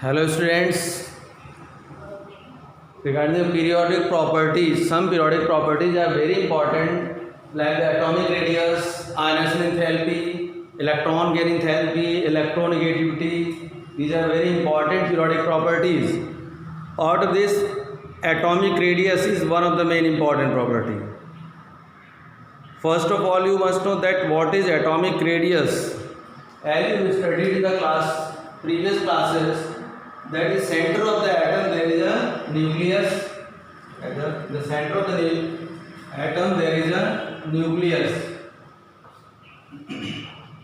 Hello students, regarding the periodic properties, some periodic properties are very important like the atomic radius, ionization enthalpy, electron gain enthalpy, electronegativity. These are very important periodic properties. Out of this, atomic radius is one of the main important property. First of all, you must know that what is atomic radius. As you studied in the previous classes, that is center of the atom there is a nucleus. At the center of the atom there is a nucleus,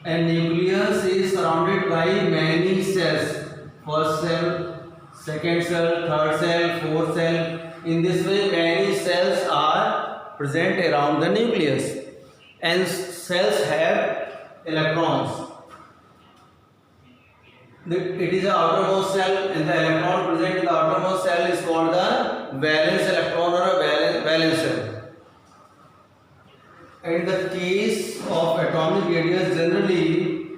and nucleus is surrounded by many cells. First cell, second cell, third cell, fourth cell. In this way many cells are present around the nucleus, and cells have electrons. It is the outermost cell, and the electron present in the outermost cell is called the valence electron or a valence cell. In the case of atomic radius, generally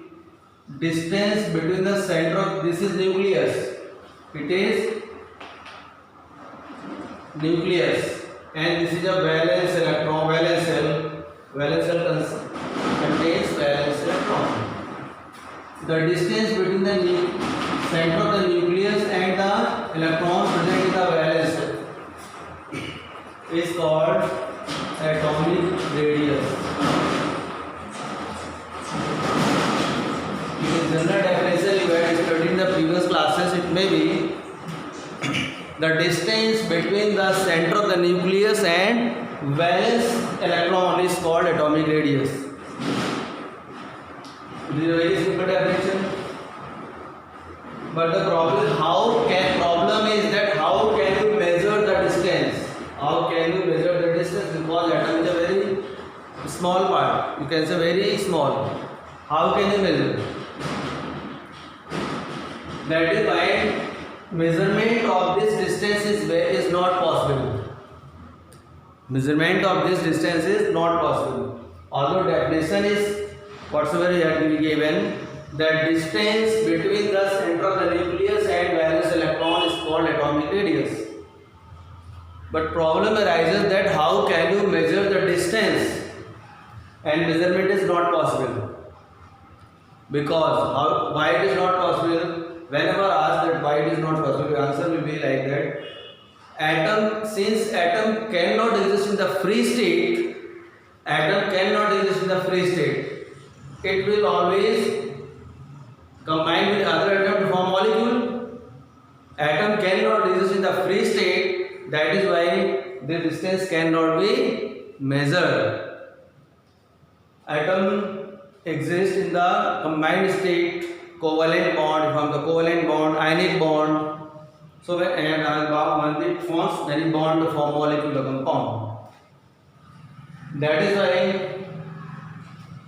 distance between the center of this is nucleus. It is nucleus, and this is a valence electron, valence cell. Valence cell contains valence electron. The distance between the center of the nucleus and the electron present in the valence is called atomic radius. In general definition you had studied in the previous classes, it may be the distance between the center of the nucleus and valence electron is called atomic radius. This is a very simple definition, but the problem is that how can you measure the distance? How can you measure the distance? Because atom is a very small part. You can say very small. How can you measure? That is why measurement of this distance is not possible. Measurement of this distance is not possible. Although definition is whatsoever you have to be given, that distance between the center of the nucleus and valence electron is called atomic radius. But problem arises that how can you measure the distance, and measurement is not possible. Because why it is not possible? Whenever asked that why it is not possible, the answer will be like that. Since atom cannot exist in the free state, it will always combine with other atom to form molecule. Atom cannot exist in the free state, that is why the distance cannot be measured. Atom exists in the combined state, covalent bond, from the covalent bond, ionic bond. So when it forms any bond to form molecule or compound. That is why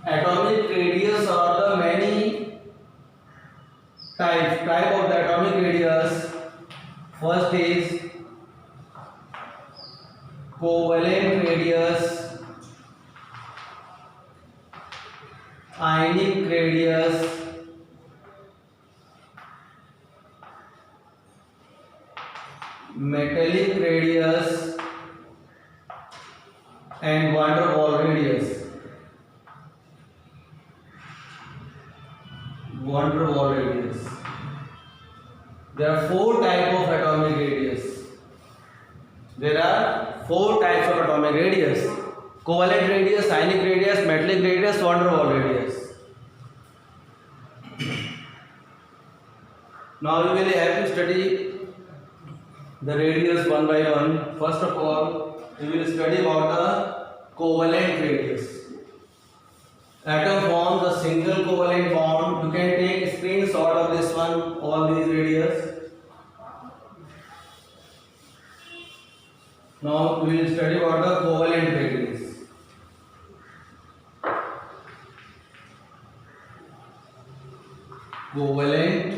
atomic radius are the many type of the atomic radius. First is covalent radius, ionic radius, metallic radius, and van der Waals radius. Van der Waals radius. There are four types of atomic radius. Covalent radius, ionic radius, metallic radius, van der Waals radius. Now we will have to study the radius one by one. First of all, we will study about the covalent radius. Atom forms a single covalent bond. You can take a screenshot of this one, all these radius. Now we will study about the covalent radius. Covalent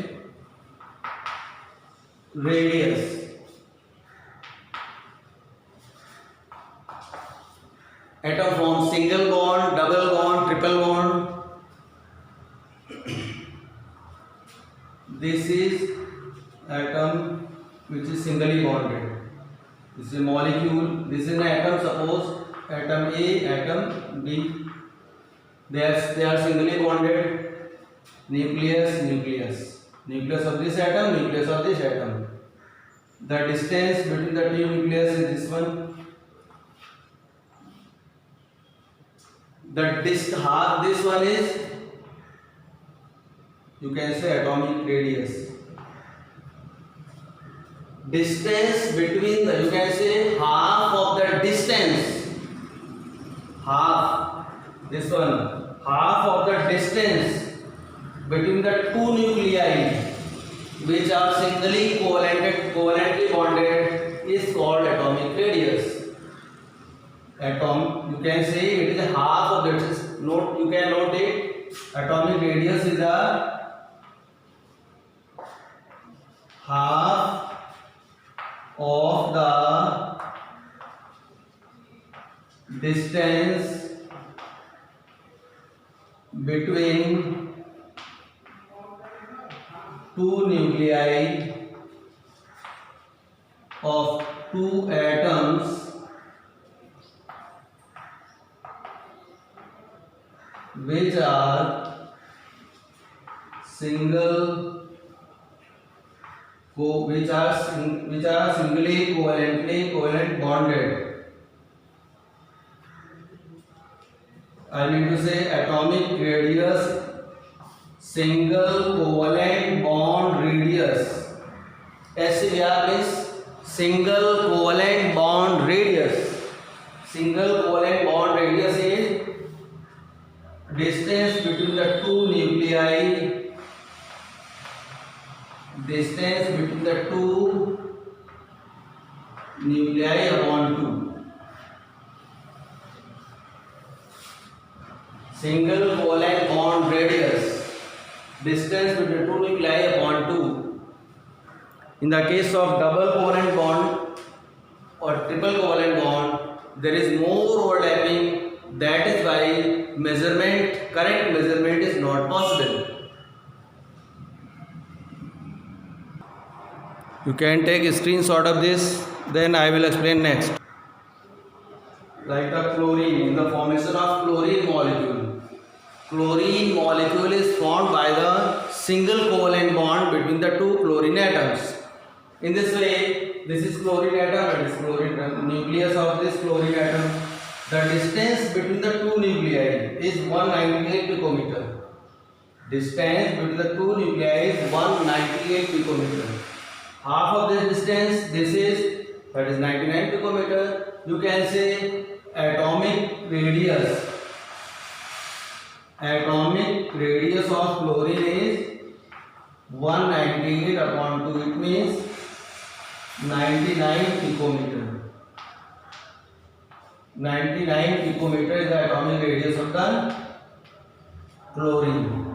radius. Atom forms single bond, double bond, triple bond. This is atom which is singly bonded. This is a molecule. This is an atom. Suppose atom A, atom B. They are singly bonded. Nucleus, nucleus. Nucleus of this atom, nucleus of this atom. The distance between the two nucleus is this one. This one is, you can say, atomic radius. Distance between the, you can say, half of the distance. Half. This one. Half of the distance between the two nuclei which are singly covalently bonded is called atomic radius. Atom, you can say it is half of that. Note, you can note it. Atomic radius is a half of the distance between two nuclei of two atoms which are singly covalent bonded. I mean to say atomic radius, single covalent bond radius. SCR means single covalent bond radius. Single covalent bond radius is distance between the two nuclei. Distance between the two nuclei upon 2. Single covalent bond radius. Distance between two nuclei upon 2. In the case of double covalent bond or triple covalent bond, there is more overlapping. That is why correct measurement is not possible. You can take a screenshot of this, then I will explain next. Like the chlorine, in the formation of chlorine molecule. Chlorine molecule is formed by the single covalent bond between the two chlorine atoms. In this way, this is chlorine atom and this chlorine nucleus of this chlorine atom. The distance between the two nuclei is 198 picometer. Distance between the two nuclei is 198 picometer. Half of this distance, that is 99 picometer. You can say atomic radius. Atomic radius of chlorine is 198 upon 2. It means 99 picometer. 99 picometer is the atomic radius of the chlorine.